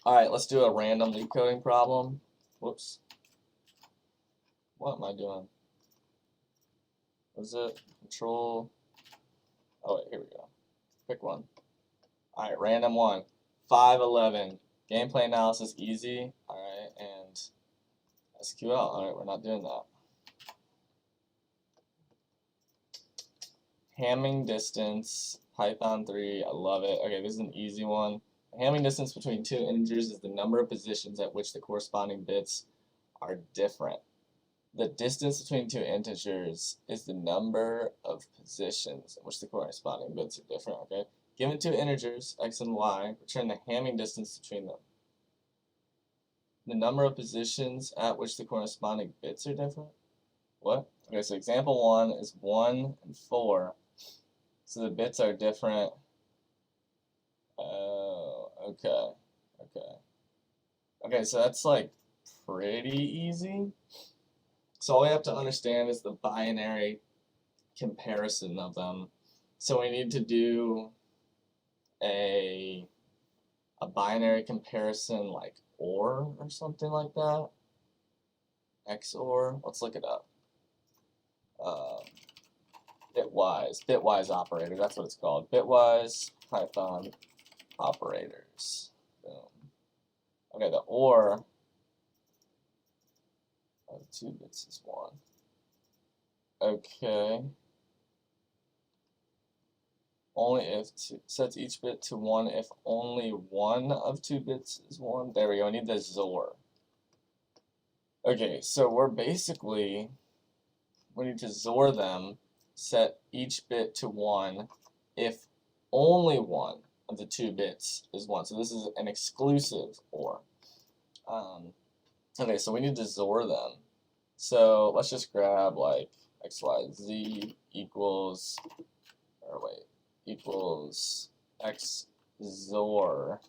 All right, let's do a random leap coding problem. Whoops. What am I doing? Was it control? Oh, wait, here we go. Pick one. All right, random one. 511. Gameplay analysis easy. All right, and SQL. All right, we're not doing that. Hamming distance, Python 3. I love it. Okay, this is an easy one. Hamming distance between two integers is the number of positions at which the corresponding bits are different. The distance between two integers is the number of positions at which the corresponding bits are different, okay? Given two integers, x and y, return the Hamming distance between them. The number of positions at which the corresponding bits are different? What? Okay, so example 1 is 1 and 4. So the bits are different. Oh, okay. Okay, so that's like pretty easy. So all we have to understand is the binary comparison of them. So we need to do a binary comparison like OR or something like that. XOR. Let's look it up. Bitwise operator. That's what it's called. Bitwise Python operators. Boom. Okay, the OR of 2 bits is 1. Okay. Only if sets each bit to 1 if only one of 2 bits is 1. There we go. I need the XOR. Okay, so we need to XOR them, set each bit to 1 if only one of the 2 bits is 1. So this is an exclusive OR. Okay, so we need to XOR them. So let's just grab like XYZ equals, or wait, equals XOR.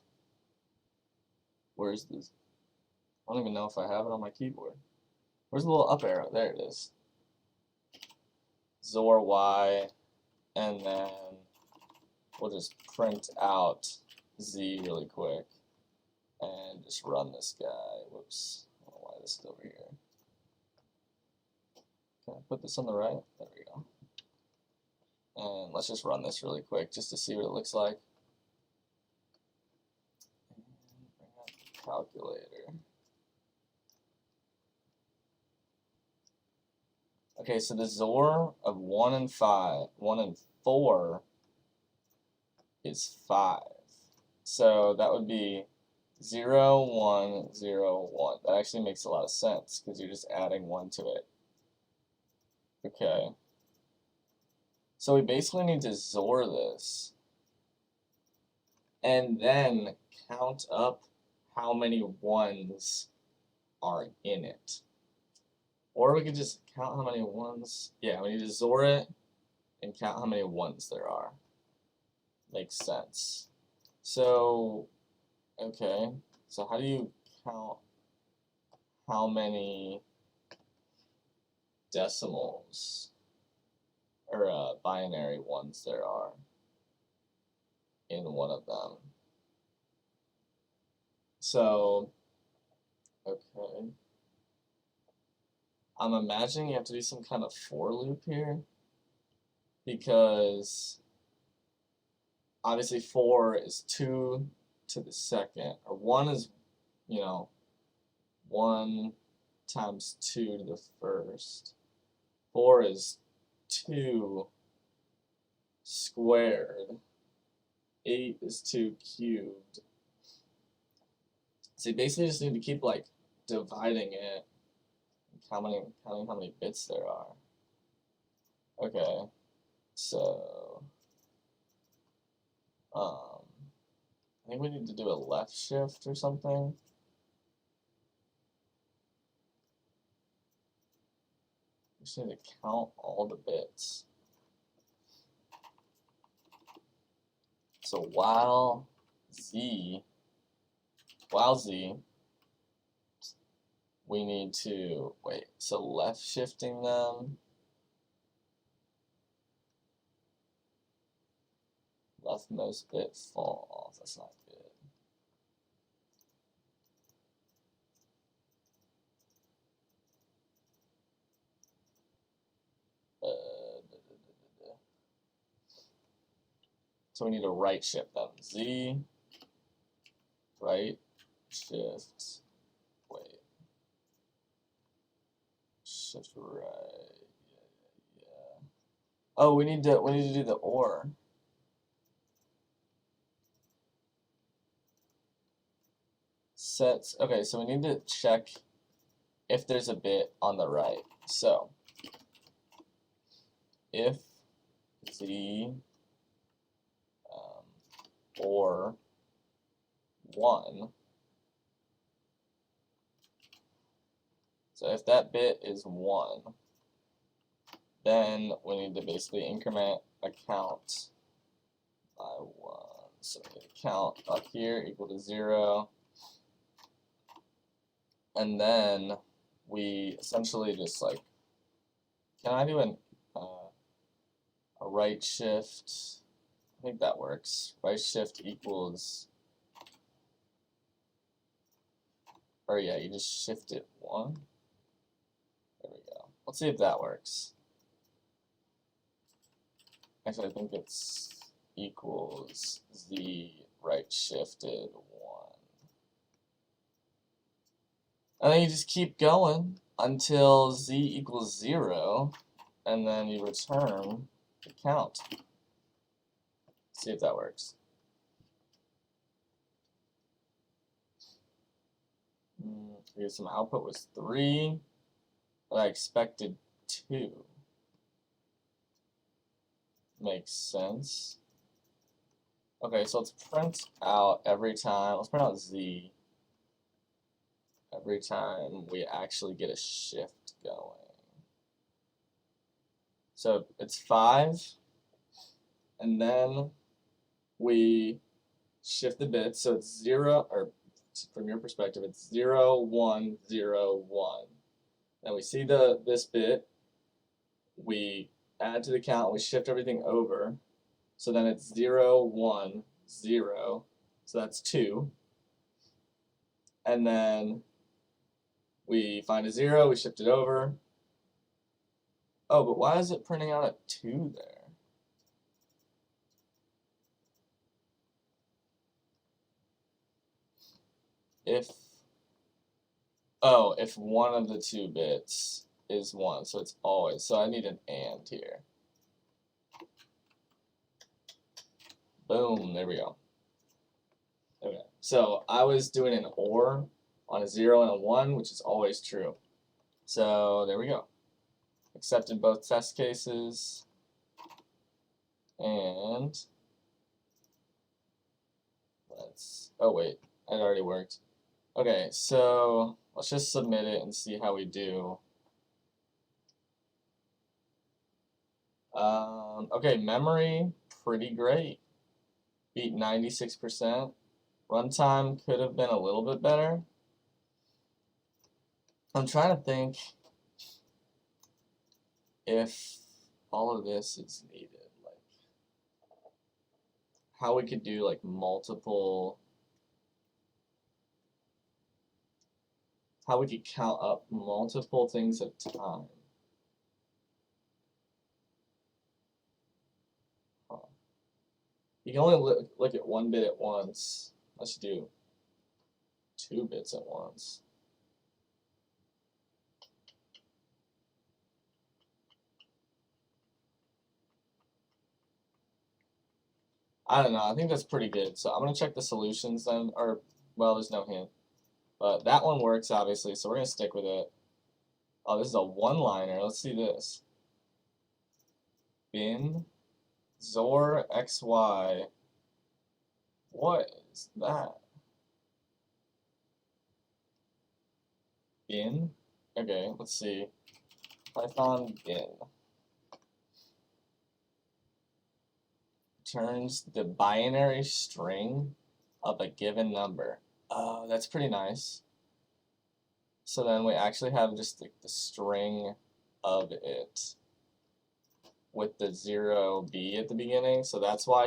Where's this? I don't even know if I have it on my keyboard. Where's the little up arrow? There it is. XOR Y, and then we'll just print out Z really quick and just run this guy. Whoops, I don't know why this is over here. Can I put this on the right? There we go. And let's just run this really quick just to see what it looks like. And bring up the calculator. Okay, so the XOR of 1 and 4 is 5. So that would be 0, 1, 0, 1. That actually makes a lot of sense because you're just adding 1 to it. Okay. So we basically need to XOR this and then count up how many 1s are in it. Or we could just count how many 1s. Yeah, we need to XOR it and count how many 1s there are. Makes sense. So, okay. So how do you count how many decimals or binary 1s there are in one of them? So, okay. I'm imagining you have to do some kind of for loop here because obviously 4 is 2 to the second, or 1 is, 1 times 2 to the first. 4 is 2 squared. 8 is 2 cubed. So you basically just need to keep like dividing it, counting how many bits there are. Okay, so I think we need to do a left shift or something. We just need to count all the bits. So while Z, we need to, wait, so left shifting them, leftmost bit fall off, that's not good. So we need to right shift them. Z, right, shift, wait, shift right, yeah. Oh, we need to do the or. Sets, okay, so we need to check if there's a bit on the right. So, if Z or 1, so if that bit is 1, then we need to basically increment a count by 1. So count up here equal to 0, and then we essentially just like, can I do a right shift? I think that works. Right shift equals, or yeah, you just shift it 1. There we go. Let's see if that works. Actually, I think it's equals Z right shifted 1. And then you just keep going until Z equals 0, and then you return the count. See if that works. Here's some output was 3, but I expected 2. Makes sense. Okay, so let's print out every time. Let's print out Z every time we actually get a shift going. So it's 5, and then we shift the bits, so it's 0, or from your perspective, it's 0, 1, 0, 1. Then we see this bit, we add to the count, we shift everything over, so then it's 0, 1, 0, so that's 2. And then we find a 0, we shift it over. Oh, but why is it printing out a 2 there? If one of the 2 bits is 1, so it's always, so I need an AND here. Boom, there we go. Okay, so I was doing an OR on a 0 and a 1, which is always true. So there we go. Accepted both test cases, and oh wait, it already worked. Okay, so let's just submit it and see how we do. Okay, memory, pretty great. Beat 96%. Runtime could have been a little bit better. I'm trying to think if all of this is needed, like how we could do like multiple, how we could count up multiple things at a time. You can only look at 1 bit at once, unless you do 2 bits at once. I don't know, I think that's pretty good. So I'm going to check the solutions then, or, well, there's no hint. But that one works, obviously, so we're going to stick with it. Oh, this is a one-liner. Let's see this. Bin Zor XY. What is that? Bin? Okay, let's see. Python bin. Turns the binary string of a given number. Oh, that's pretty nice. So then we actually have just the string of it with the 0b at the beginning. So that's why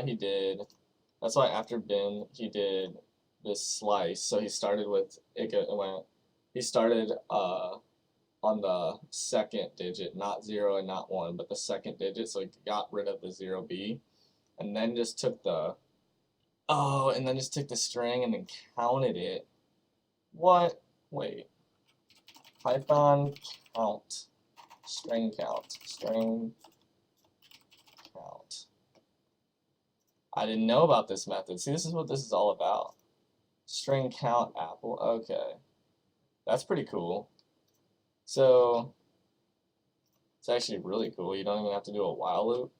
after bin he did this slice. So he started with he started on the second digit, not 0 and not 1, but the second digit, so he got rid of the 0b. and then just took the and then just took the string and then counted it. What? Wait. Python count. String count. String count. I didn't know about this method. See, this is what this is all about. String count apple. Okay. That's pretty cool. So, it's actually really cool. You don't even have to do a while loop.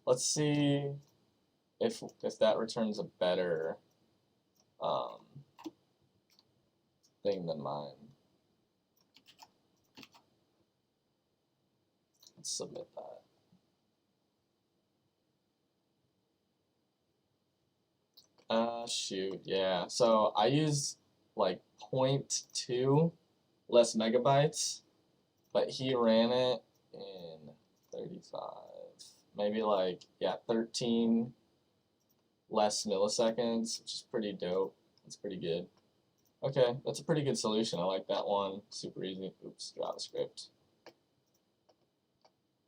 Let's see if that returns a better thing than mine. Let's submit that. Shoot, yeah. So I use like 0.2 less megabytes, but he ran it in 35, maybe like, yeah, 13 less milliseconds, which is pretty dope. It's pretty good. Okay, that's a pretty good solution. I like that one. Super easy. Oops, JavaScript.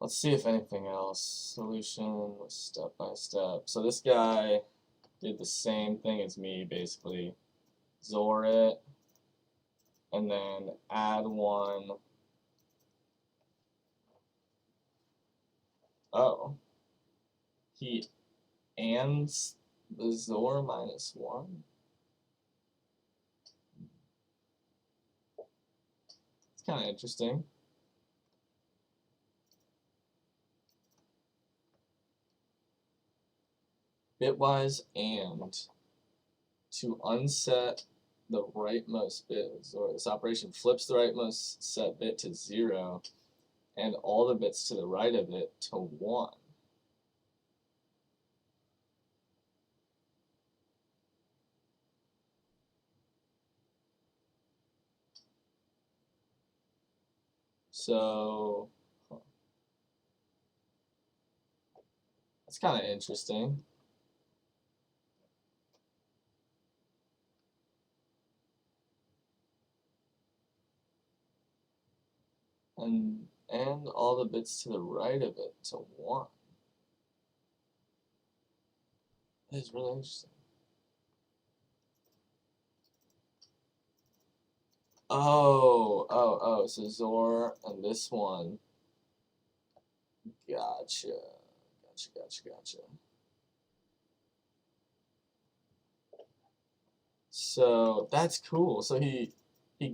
Let's see if anything else. Solution step by step. So this guy did the same thing as me, basically. XOR it, and then add one. Oh. He ands the XOR minus 1. It's kind of interesting. Bitwise and to unset the rightmost bit, or this operation flips the rightmost set bit to 0 and all the bits to the right of it to 1. So that's kind of interesting. And all the bits to the right of it to 1. That is really interesting. Oh, so XOR and this one. Gotcha. So that's cool. So he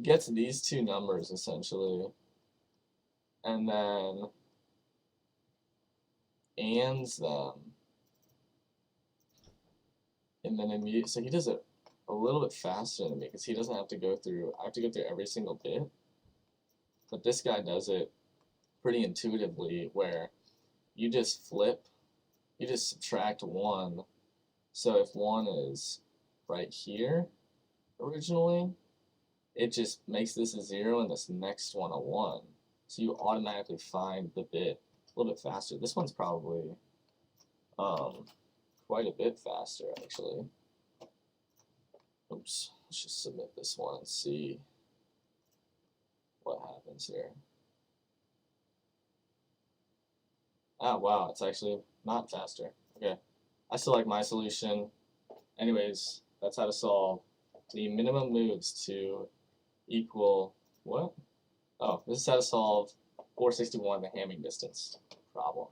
gets these two numbers essentially, and then ands them, and then immediately. So he does it a little bit faster than me because he doesn't have to go through. I have to go through every single bit, but this guy does it pretty intuitively, where you just flip, you just subtract 1. So if 1 is right here originally, it just makes this a 0 and this next one a 1. So you automatically find the bit a little bit faster. This one's probably quite a bit faster, actually. Oops, let's just submit this one and see what happens here. Ah, wow, it's actually not faster. Okay, I still like my solution. Anyways, that's how to solve the minimum moves to equal, what? Oh, this is how to solve 461, the Hamming distance problem.